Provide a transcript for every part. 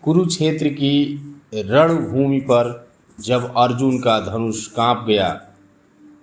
कुरुक्षेत्र की रणभूमि पर जब अर्जुन का धनुष कांप गया,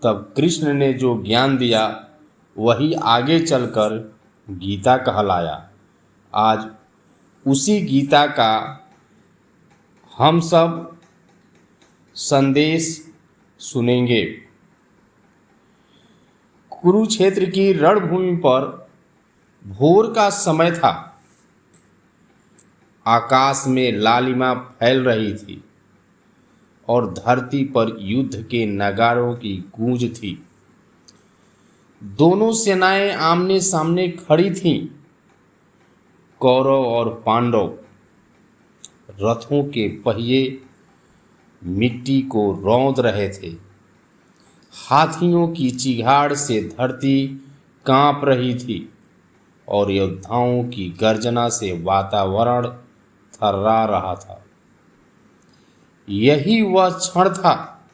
तब कृष्ण ने जो ज्ञान दिया वही आगे चलकर गीता कहलाया। आज उसी गीता का हम सब संदेश सुनेंगे। कुरुक्षेत्र की रणभूमि पर भोर का समय था। आकाश में लालिमा फैल रही थी और धरती पर युद्ध के नगारों की गूंज थी। दोनों सेनाएं आमने सामने खड़ी थीं। कौरव और पांडव रथों के पहिए मिट्टी को रौंद रहे थे। हाथियों की चिघाड़ से धरती कांप रही थी और योद्धाओं की गर्जना से वातावरण थर्रा रहा था। यही वह क्षण था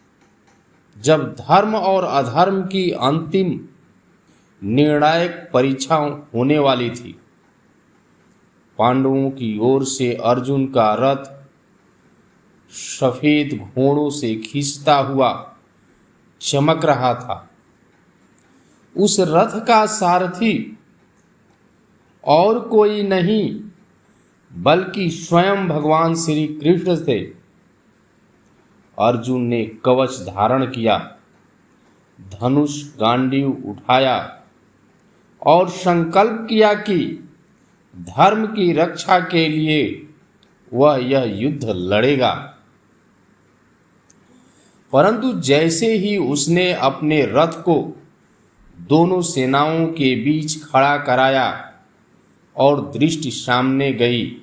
जब धर्म और अधर्म की अंतिम निर्णायक परीक्षा होने वाली थी। पांडवों की ओर से अर्जुन का रथ सफेद घोड़ों से खींचता हुआ चमक रहा था। उस रथ का सारथी और कोई नहीं बल्कि स्वयं भगवान श्री कृष्ण थे। अर्जुन ने कवच धारण किया, धनुष गांडीव उठाया और संकल्प किया कि धर्म की रक्षा के लिए वह यह युद्ध लड़ेगा। परंतु जैसे ही उसने अपने रथ को दोनों सेनाओं के बीच खड़ा कराया और दृष्टि सामने गई,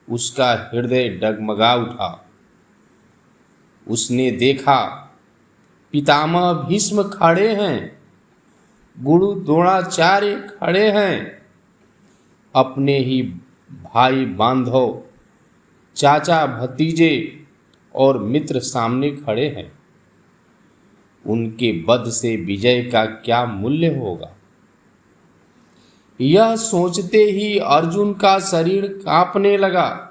उसका हृदय डगमगा उठा। उसने देखा पितामह भीष्म खड़े हैं, गुरु द्रोणाचार्य खड़े हैं, अपने ही भाई बांधव, चाचा भतीजे और मित्र सामने खड़े हैं। उनके वध से विजय का क्या मूल्य होगा? यह सोचते ही अर्जुन का शरीर कांपने लगा,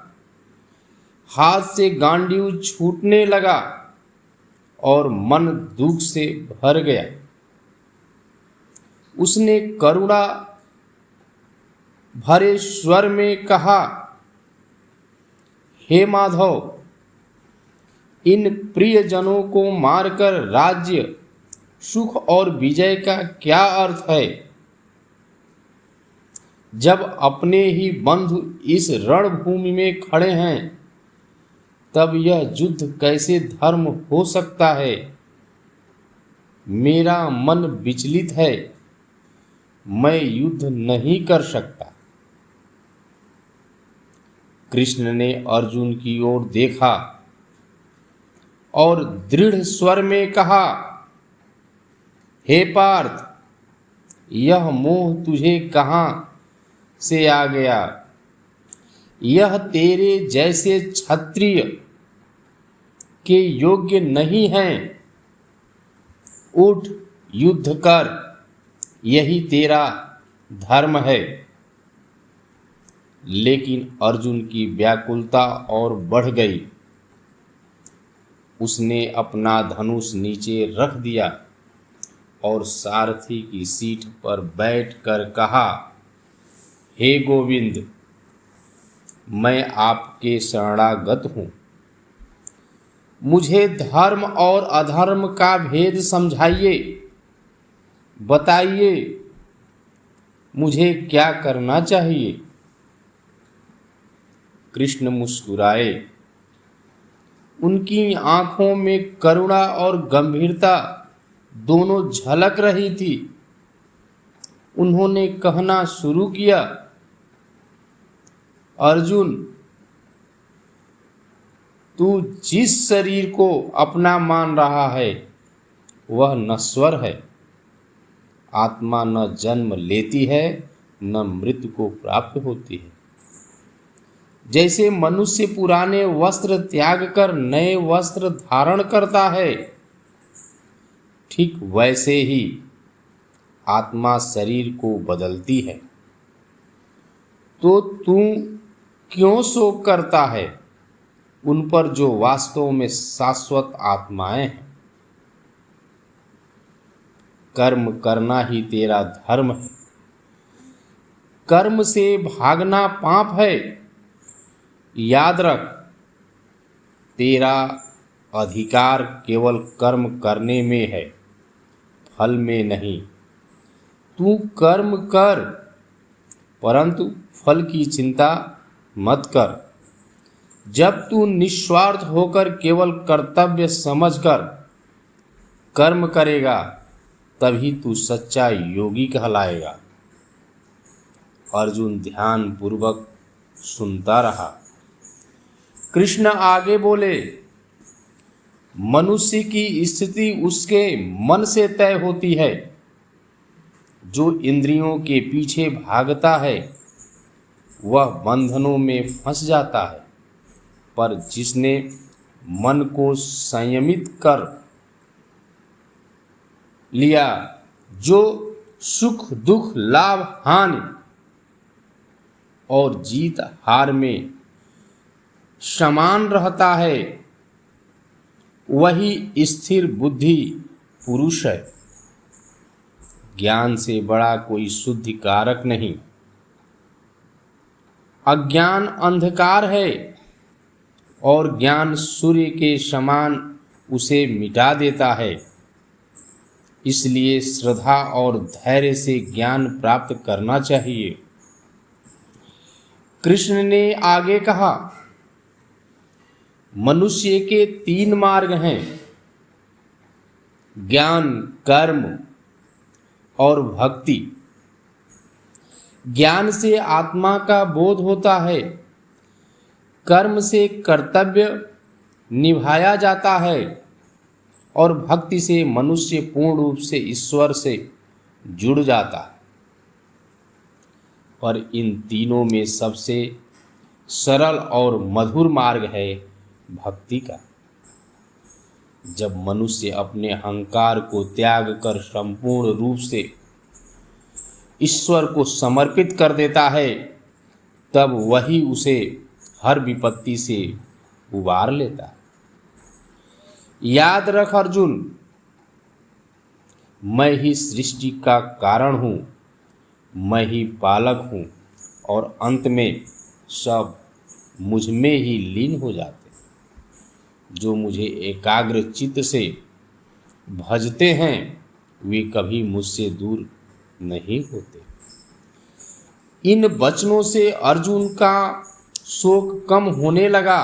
हाथ से गांडीव छूटने लगा और मन दुख से भर गया। उसने करुणा भरे स्वर में कहा, हे माधव, इन प्रियजनों को मारकर राज्य, सुख और विजय का क्या अर्थ है? जब अपने ही बंधु इस रणभूमि में खड़े हैं, तब यह युद्ध कैसे धर्म हो सकता है? मेरा मन विचलित है, मैं युद्ध नहीं कर सकता। कृष्ण ने अर्जुन की ओर देखा और दृढ़ स्वर में कहा, हे पार्थ, यह मोह तुझे कहाँ से आ गया? यह तेरे जैसे क्षत्रिय के योग्य नहीं है। उठ, युद्ध कर, यही तेरा धर्म है। लेकिन अर्जुन की व्याकुलता और बढ़ गई। उसने अपना धनुष नीचे रख दिया और सारथी की सीट पर बैठकर कहा, हे गोविंद, मैं आपके शरणागत हूँ। मुझे धर्म और अधर्म का भेद समझाइए। बताइए, मुझे क्या करना चाहिए? कृष्ण मुस्कुराए। उनकी आंखों में करुणा और गंभीरता दोनों झलक रही थी। उन्होंने कहना शुरू किया, अर्जुन, तू जिस शरीर को अपना मान रहा है वह नश्वर है। आत्मा न जन्म लेती है न मृत्यु को प्राप्त होती है। जैसे मनुष्य पुराने वस्त्र त्याग कर नए वस्त्र धारण करता है, ठीक वैसे ही आत्मा शरीर को बदलती है। तो तू क्यों शोक करता है? उन पर जो वास्तव में शाश्वत आत्माएं हैं। कर्म करना ही तेरा धर्म है। कर्म से भागना पाप है। याद रख, तेरा अधिकार केवल कर्म करने में है, फल में नहीं। तू कर्म कर, परंतु फल की चिंता मत कर। जब तू निस्वार्थ होकर केवल कर्तव्य समझकर कर्म करेगा, तभी तू सच्चा योगी कहलाएगा। अर्जुन ध्यान पूर्वक सुनता रहा। कृष्ण आगे बोले, मनुष्य की स्थिति उसके मन से तय होती है। जो इंद्रियों के पीछे भागता है वह बंधनों में फंस जाता है, पर जिसने मन को संयमित कर लिया, जो सुख दुख लाभ हानि और जीत हार में समान रहता है, वही स्थिर बुद्धि पुरुष है। ज्ञान से बड़ा कोई शुद्धि कारक नहीं। अज्ञान अंधकार है और ज्ञान सूर्य के समान उसे मिटा देता है। इसलिए श्रद्धा और धैर्य से ज्ञान प्राप्त करना चाहिए। कृष्ण ने आगे कहा, मनुष्य के 3 मार्ग हैं, ज्ञान, कर्म और भक्ति। ज्ञान से आत्मा का बोध होता है, कर्म से कर्तव्य निभाया जाता है और भक्ति से मनुष्य पूर्ण रूप से ईश्वर से जुड़ जाता है। पर इन तीनों में सबसे सरल और मधुर मार्ग है भक्ति का। जब मनुष्य अपने अहंकार को त्याग कर संपूर्ण रूप से ईश्वर को समर्पित कर देता है, तब वही उसे हर विपत्ति से उबार लेता है। याद रख अर्जुन, मैं ही सृष्टि का कारण हूँ, मैं ही पालक हूँ और अंत में सब मुझ में ही लीन हो जाते। जो मुझे एकाग्र चित्त से भजते हैं वे कभी मुझसे दूर नहीं होते। इन वचनों से अर्जुन का शोक कम होने लगा,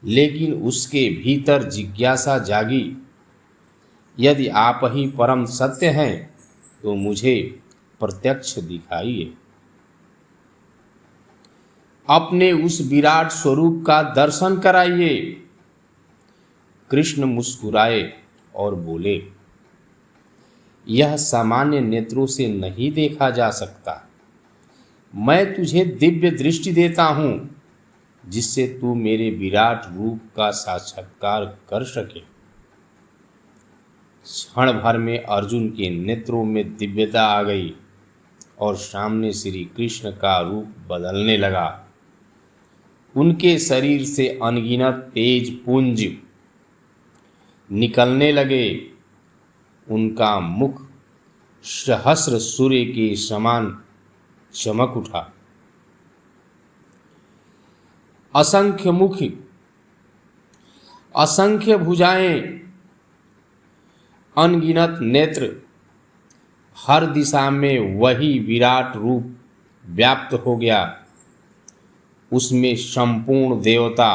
लेकिन उसके भीतर जिज्ञासा जागी, यदि आप ही परम सत्य हैं तो मुझे प्रत्यक्ष दिखाइए। अपने उस विराट स्वरूप का दर्शन कराइए। कृष्ण मुस्कुराए और बोले, यह सामान्य नेत्रों से नहीं देखा जा सकता। मैं तुझे दिव्य दृष्टि देता हूँ, जिससे तू मेरे विराट रूप का साक्षात्कार कर सके। क्षण भर में अर्जुन के नेत्रों में दिव्यता आ गई और सामने श्री कृष्ण का रूप बदलने लगा। उनके शरीर से अनगिनत तेज पुंज निकलने लगे। उनका मुख सहस्र सूर्य के समान चमक उठा। असंख्य मुख, असंख्य भुजाएं, अनगिनत नेत्र, हर दिशा में वही विराट रूप व्याप्त हो गया। उसमें संपूर्ण देवता,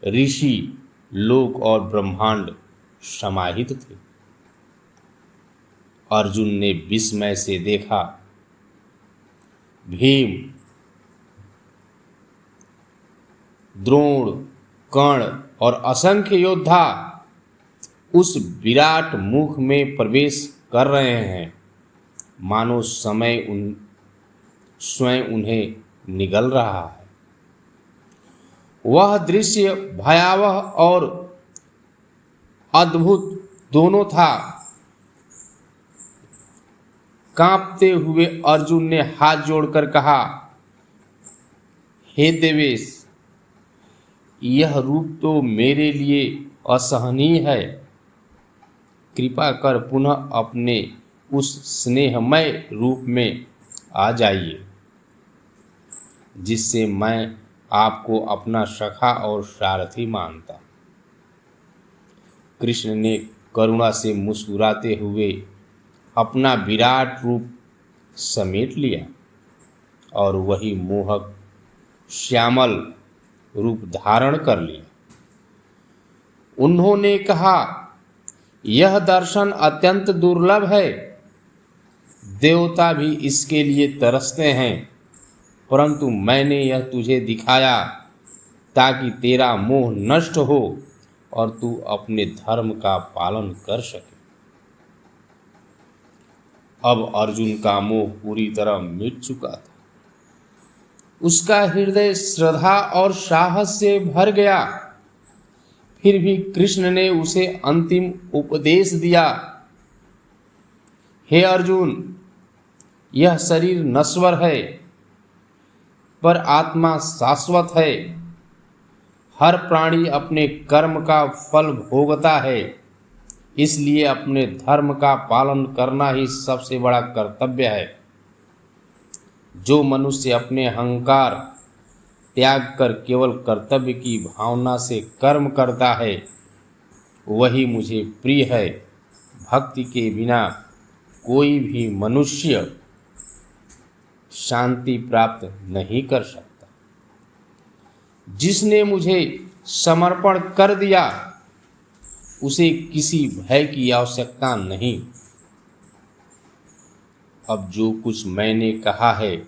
ऋषि, लोक और ब्रह्मांड समाहित थे। अर्जुन ने विस्मय से देखा। भीम, द्रोण, कर्ण और असंख्य योद्धा उस विराट मुख में प्रवेश कर रहे हैं, मानो समय स्वयं उन्हें निगल रहा है। वह दृश्य भयावह और अद्भुत दोनों था। कांपते हुए अर्जुन ने हाथ जोड़कर कहा, हे देवेश, यह रूप तो मेरे लिए असहनीय है। कृपा कर पुनः अपने उस स्नेहमय रूप में आ जाइए जिससे मैं आपको अपना सखा और सारथी मानता। कृष्ण ने करुणा से मुस्कुराते हुए अपना विराट रूप समेट लिया और वही मोहक श्यामल रूप धारण कर लिया। उन्होंने कहा, यह दर्शन अत्यंत दुर्लभ है। देवता भी इसके लिए तरसते हैं, परंतु मैंने यह तुझे दिखाया ताकि तेरा मोह नष्ट हो और तू अपने धर्म का पालन कर सके। अब अर्जुन का मोह पूरी तरह मिट चुका था। उसका हृदय श्रद्धा और साहस से भर गया। फिर भी कृष्ण ने उसे अंतिम उपदेश दिया, हे अर्जुन, यह शरीर नश्वर है पर आत्मा शाश्वत है। हर प्राणी अपने कर्म का फल भोगता है, इसलिए अपने धर्म का पालन करना ही सबसे बड़ा कर्तव्य है। जो मनुष्य अपने अहंकार त्याग कर केवल कर्तव्य की भावना से कर्म करता है, वही मुझे प्रिय है। भक्ति के बिना कोई भी मनुष्य शांति प्राप्त नहीं कर सकता। जिसने मुझे समर्पण कर दिया उसे किसी भय की आवश्यकता नहीं। अब जो कुछ मैंने कहा है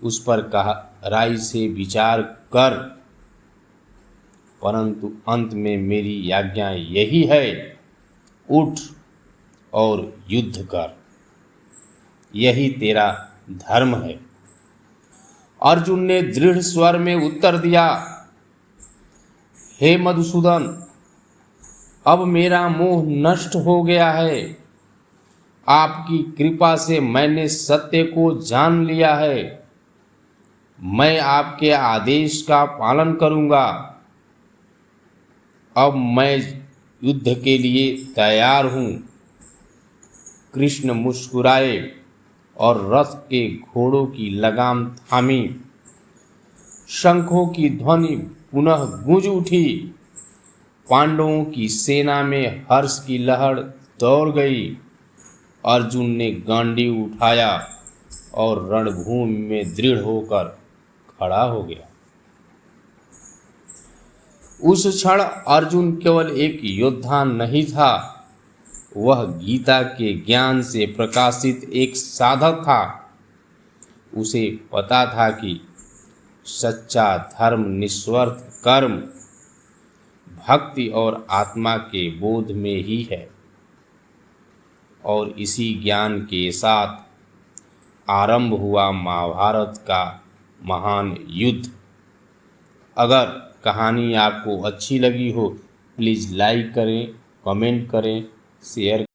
उस पर गहराई से विचार कर, परंतु अंत में मेरी आज्ञा यही है, उठ और युद्ध कर। यही तेरा धर्म है। अर्जुन ने दृढ़ स्वर में उत्तर दिया, हे मधुसूदन, अब मेरा मोह नष्ट हो गया है। आपकी कृपा से मैंने सत्य को जान लिया है। मैं आपके आदेश का पालन करूंगा। अब मैं युद्ध के लिए तैयार हूं। कृष्ण मुस्कुराए और रथ के घोड़ों की लगाम थामी। शंखों की ध्वनि पुनः गूंज उठी। पांडवों की सेना में हर्ष की लहर दौड़ गई। अर्जुन ने गांडीव उठाया और रणभूमि में दृढ़ होकर खड़ा हो गया। उस क्षण अर्जुन केवल एक योद्धा नहीं था, वह गीता के ज्ञान से प्रकाशित एक साधक था। उसे पता था कि सच्चा धर्म निस्वार्थ कर्म, भक्ति और आत्मा के बोध में ही है। और इसी ज्ञान के साथ आरंभ हुआ महाभारत का महान युद्ध। अगर कहानी आपको अच्छी लगी हो, प्लीज़ लाइक करें, कमेंट करें, शेयर